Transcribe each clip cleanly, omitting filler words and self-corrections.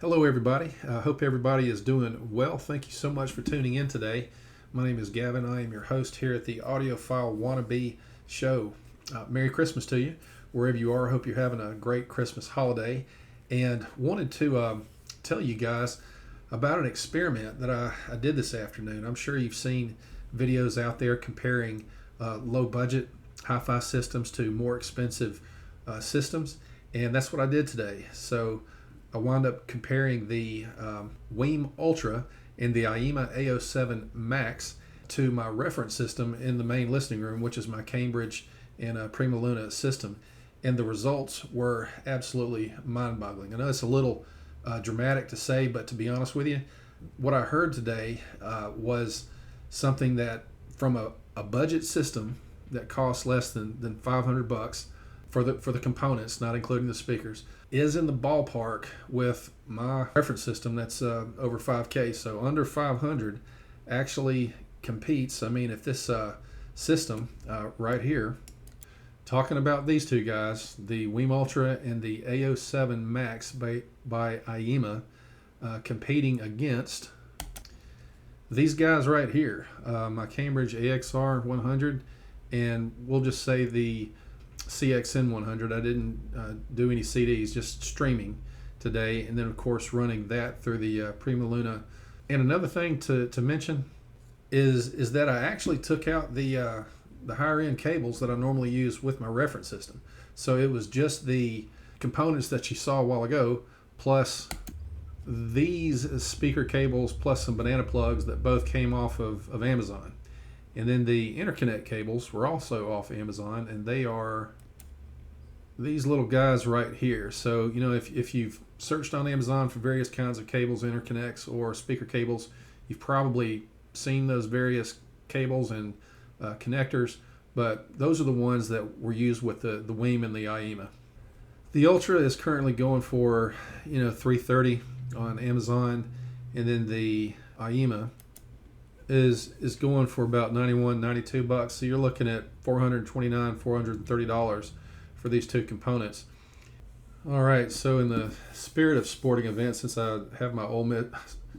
Hello, everybody. I hope everybody is doing well. Thank you so much for tuning in today. My name is Gavin. I am your host here at the Audiophile Wannabe Show. Merry Christmas to you, wherever you are. I hope you're having a great Christmas holiday. And wanted to tell you guys about an experiment that I did this afternoon. I'm sure you've seen videos out there comparing low budget hi-fi systems to more expensive systems. And that's what I did today. So I wound up comparing the Weem Ultra and the IEMA A07 Max to my reference system in the main listening room, which is my Cambridge and Prima Luna system. And the results were absolutely mind-boggling. I know it's a little dramatic to say, but to be honest with you, what I heard today was something that from a budget system that costs less than $500 for the components, not including the speakers, is in the ballpark with my reference system that's over 5K. So under 500 actually competes. I mean, if this system right here, talking about these two guys, the Weem Ultra and the A07 Max by IEMA, competing against these guys right here, my Cambridge AXR 100, and we'll just say the CXN 100. I didn't do any CDs, just streaming today, and then of course running that through the Prima Luna. And another thing to mention is that I actually took out the higher end cables that I normally use with my reference system. So it was just the components that you saw a while ago, plus these speaker cables, plus some banana plugs that both came off of Amazon. And then the interconnect cables were also off Amazon, and they are these little guys right here. So, you know, if you've searched on Amazon for various kinds of cables, interconnects, or speaker cables, you've probably seen those various cables and connectors, but those are the ones that were used with the Weem and the IEMA. The Ultra is currently going for, $330 on Amazon, and then the IEMA is going for about $91-92. So you're looking at $429-430 for these two components. All right, so in the spirit of sporting events, since I have my my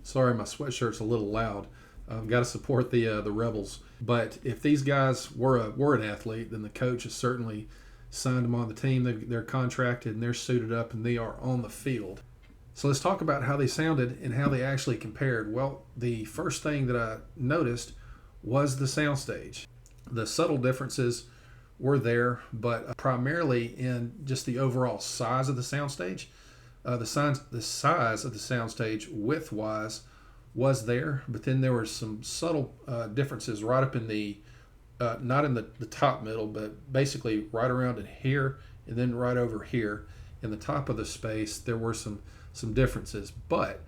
sweatshirt's a little loud. I've got to support the Rebels. But if these guys were an athlete, then the coach has certainly signed them on the team. They're contracted and they're suited up and they are on the field. So let's talk about how they sounded and how they actually compared. Well, the first thing that I noticed was the soundstage. The subtle differences were there, but primarily in just the overall size of the soundstage. The size of the soundstage width-wise was there, but then there were some subtle differences right up in the, not in the top middle, but basically right around in here and then right over here. In the top of the space, there were some differences, but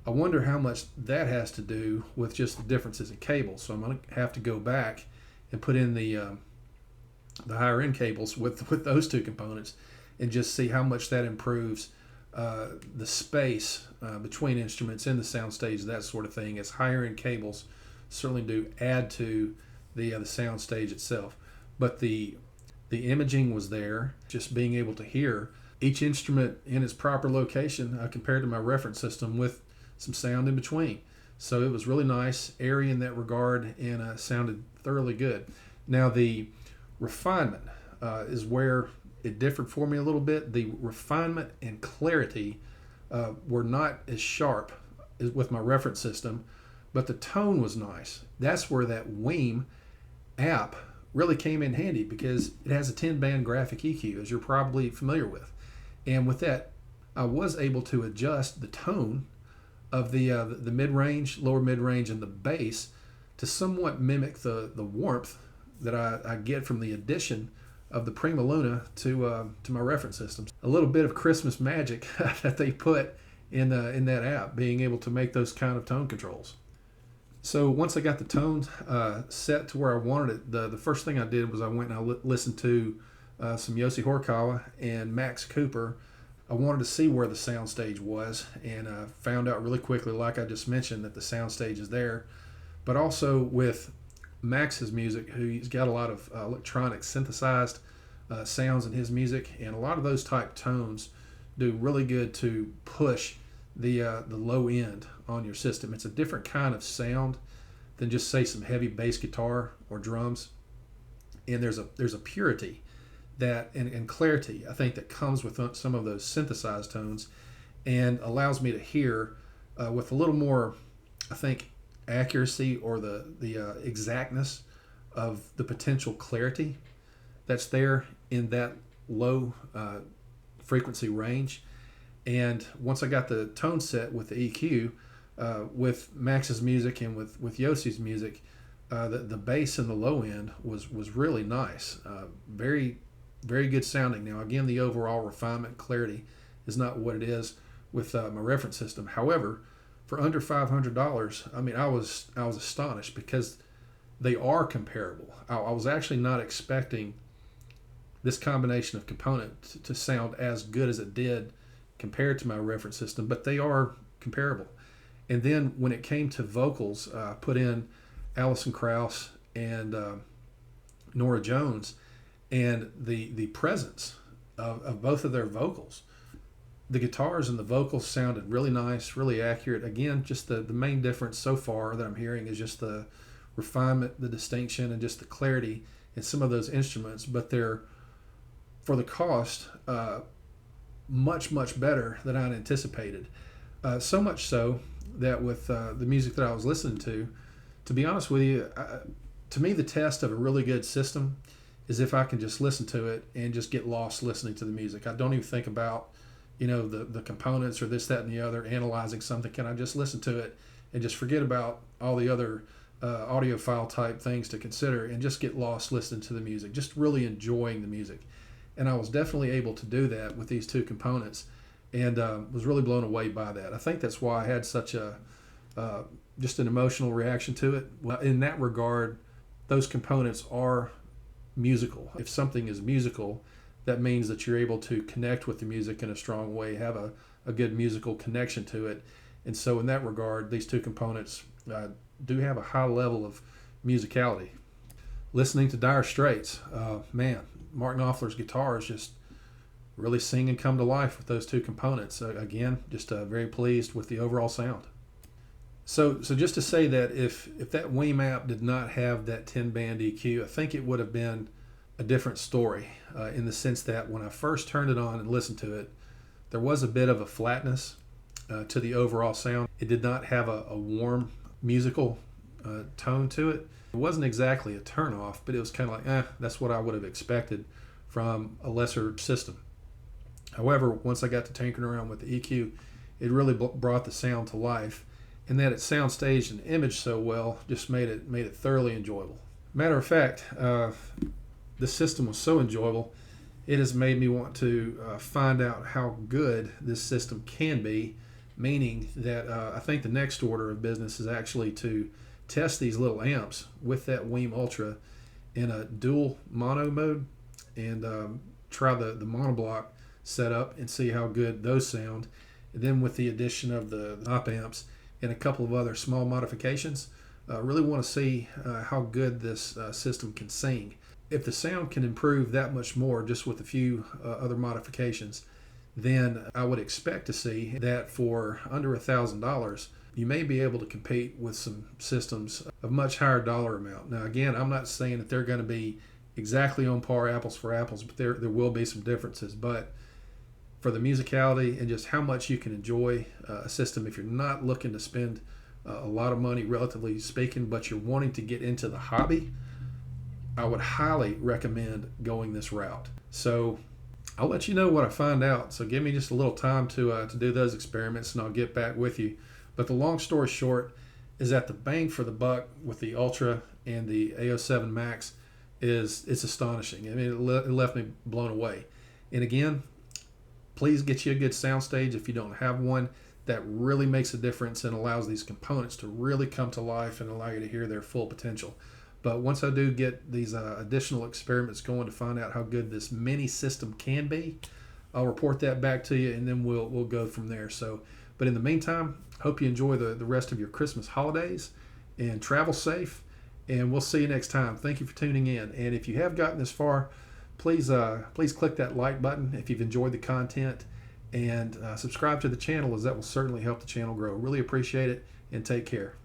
I wonder how much that has to do with just the differences in cables. So I'm going to have to go back and put in the higher end cables with those two components and just see how much that improves the space between instruments in the soundstage, that sort of thing, as higher end cables certainly do add to the soundstage itself. But the imaging was there, just being able to hear each instrument in its proper location compared to my reference system with some sound in between. So it was really nice, airy in that regard, and sounded thoroughly good. Now the refinement is where it differed for me a little bit. The refinement and clarity were not as sharp as with my reference system, but the tone was nice. That's where that Weem app really came in handy, because it has a 10-band graphic EQ, as you're probably familiar with. And with that, I was able to adjust the tone of the mid-range, lower mid-range, and the bass to somewhat mimic the warmth that I get from the addition of the Prima Luna to my reference systems. A little bit of Christmas magic that they put in that app, being able to make those kind of tone controls. So once I got the tones set to where I wanted it, the first thing I did was I went and I listened to some Yossi Horikawa and Max Cooper. I wanted to see where the soundstage was, and found out really quickly, like I just mentioned, that the soundstage is there. But also with Max's music, he's got a lot of electronic synthesized sounds in his music, and a lot of those type tones do really good to push the low end on your system. It's a different kind of sound than just say some heavy bass guitar or drums. And there's a purity that and clarity, I think, that comes with some of those synthesized tones, and allows me to hear with a little more, I think, accuracy, or the exactness of the potential clarity that's there in that low frequency range. And once I got the tone set with the EQ, with Max's music and with Yossi's music, the bass in the low end was really nice. Very, very good sounding. Now, again, the overall refinement, clarity is not what it is with my reference system. However, for under $500, I mean, I was astonished, because they are comparable. I was actually not expecting this combination of components to sound as good as it did compared to my reference system, but they are comparable. And then when it came to vocals, I put in Alison Krauss and Norah Jones, and the presence of both of their vocals. The guitars and the vocals sounded really nice, really accurate. Again, just the main difference so far that I'm hearing is just the refinement, the distinction, and just the clarity in some of those instruments. But they're, for the cost, much, much better than I'd anticipated. So much so that with the music that I was listening to be honest with you, to me, the test of a really good system is if I can just listen to it and just get lost listening to the music. I don't even think about, the components or this, that, and the other, analyzing something. Can I just listen to it and just forget about all the other audiophile type things to consider, and just get lost listening to the music, just really enjoying the music? And I was definitely able to do that with these two components, and was really blown away by that. I think that's why I had such a just an emotional reaction to it. Well, in that regard, those components are musical. If something is musical, that means that you're able to connect with the music in a strong way, have a good musical connection to it. And so in that regard, these two components do have a high level of musicality. Listening to Dire Straits, man, Mark Knopfler's guitars just really sing and come to life with those two components. Again, just very pleased with the overall sound. So just to say that if that Weem amp did not have that 10-band EQ, I think it would have been a different story, in the sense that when I first turned it on and listened to it, there was a bit of a flatness to the overall sound. It did not have a warm musical tone to it. It wasn't exactly a turnoff, but it was kind of like, that's what I would have expected from a lesser system. However, once I got to tinkering around with the EQ, it really brought the sound to life, and that it soundstaged and imaged so well just made it thoroughly enjoyable. Matter of fact, this system was so enjoyable, it has made me want to find out how good this system can be, meaning that I think the next order of business is actually to test these little amps with that Weem Ultra in a dual mono mode, and try the monoblock setup and see how good those sound. And then with the addition of the op amps and a couple of other small modifications, really want to see how good this system can sing. If the sound can improve that much more just with a few other modifications, then I would expect to see that for under $1,000, you may be able to compete with some systems of much higher dollar amount. Now, again, I'm not saying that they're going to be exactly on par, apples for apples, but there will be some differences. But for the musicality and just how much you can enjoy a system, if you're not looking to spend a lot of money, relatively speaking, but you're wanting to get into the hobby, I would highly recommend going this route. So I'll let you know what I find out. So give me just a little time to do those experiments, and I'll get back with you. But the long story short is that the bang for the buck with the Ultra and the A07 Max it's astonishing. I mean, it left me blown away. And again, please get you a good soundstage if you don't have one. That really makes a difference and allows these components to really come to life and allow you to hear their full potential. But once I do get these additional experiments going to find out how good this mini system can be, I'll report that back to you, and then we'll go from there. So, but in the meantime, hope you enjoy the rest of your Christmas holidays and travel safe. And we'll see you next time. Thank you for tuning in. And if you have gotten this far, please click that like button if you've enjoyed the content, and subscribe to the channel, as that will certainly help the channel grow. Really appreciate it, and take care.